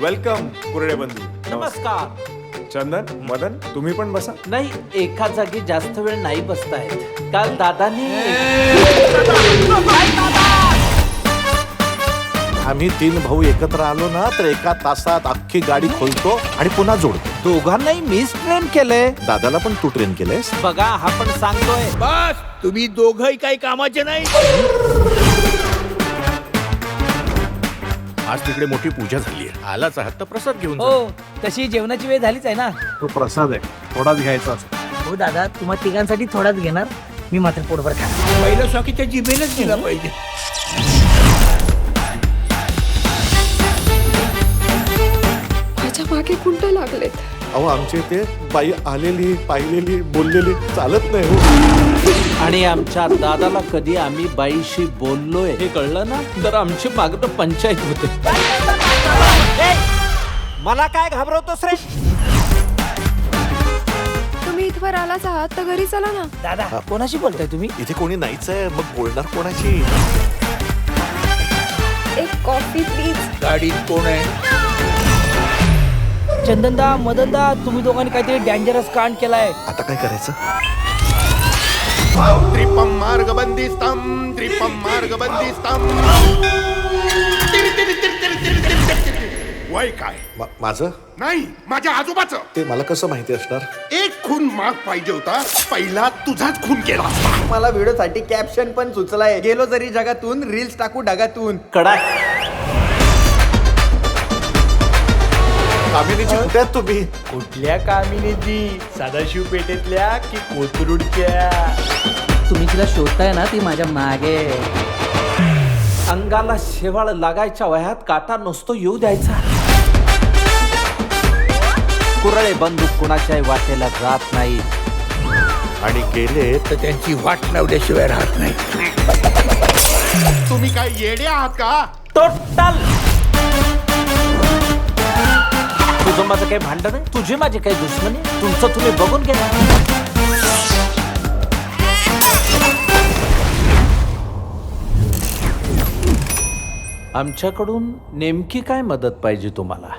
Welcome Kurde बंधू. नमस्कार. चंदन, मदन, तुम्ही पण बसा. नाही, एका जागी जास्त वेळ नाही बसतायत. काल दादानी आम्ही 3 भाऊ एकत्र आलो ना तर एका तासात अख्खी गाडी खोलतो आणि पुन्हा जोडतो. दोघांनाही मीच ट्रेन केलंय. दादाला पण तू ट्रेन केलंयस. बघा, हा पण सांगतोय. बस तुम्ही दोघही काही कामाचे नाही. आज तिकडे मोठी पूजा झाली आहे. आलाच आहात तर प्रसाद घेऊन जा. हो, तशी जेवणाची वेळ झालीच आहे ना. तो प्रसाद आहे, थोडाच घ्यायचा असतो. हो दादा, तुम्हा तिघांसाठी थोडाच घेणार, मी मात्र पोटभर खाणार. पहिलं स्वाकीच्या जिभेलाच दिला पाहिजे. माझ्या मागे कुंड लागलेत. अहो आमच्या इथे बाई आलेली पाहिलेली बोललेली चालत नाही हो. आणि आमच्या दादाला कधी आम्ही बाईशी बोललोय हे कळलं ना तर आमची मागणं पंचायत होते. मला काय घाबरवतोस रे? तुम्ही इथवर आलाच आहात तर घरी चला ना. दादा, कोणाशी बोलताय तुम्ही? इथे कोणी नाहीच आहे, मग बोलणार कोणाशी? एक कॉफी प्लीज. गाडीत कोण आहे? चंदनदा, मदनदा, तुम्ही दोघांनी काहीतरी डेंजरस कांड केलाय. आता काय करायचं? त्रिपम मार्गबंदिस्तम त्रिपम मार्गबंदिस्तम. वय काय? माझं नाही, माझ्या आजोबाचं. ते मला कसं माहिती असणार? एक खून माग पाहिजे होता, पहिला तुझाच खून केला. मला व्हिडिओसाठी कॅप्शन पण सुचलाय. गेलो जरी जगातून, रील्स टाकू ढगातून. कडाक. कामिनीची कुठे आहेत तुम्ही? कुठल्या कामिनीची? सदाशिव पेठेतल्या की कोथरूडच्या? तुम्ही तिला शोधताय ना, ती माझ्या मागे. अंगाला शेवाळ लागायच्या वयात काटा नसतो येऊ द्यायचा. कुरळे बंदूक कुणाच्याही वाटेला जात नाही. आणि गेले तर त्यांची वाट लावल्याशिवाय राहत नाही. तुम्ही काय येडे आहात का? टोटल. तुझं माझं काही भांडण आहे, तुझी माझी काही दुश्मनी आहे? तुमचं तुम्ही बघून घ्या. आमच्याकडून नेमकी काय मदत पाहिजे तुम्हाला?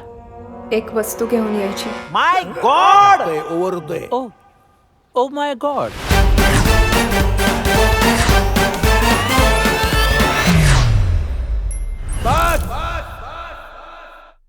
एक वस्तू घेऊन यायची. माय गॉड. ओव्हर होतोय. ओ ओ माय गॉड. बस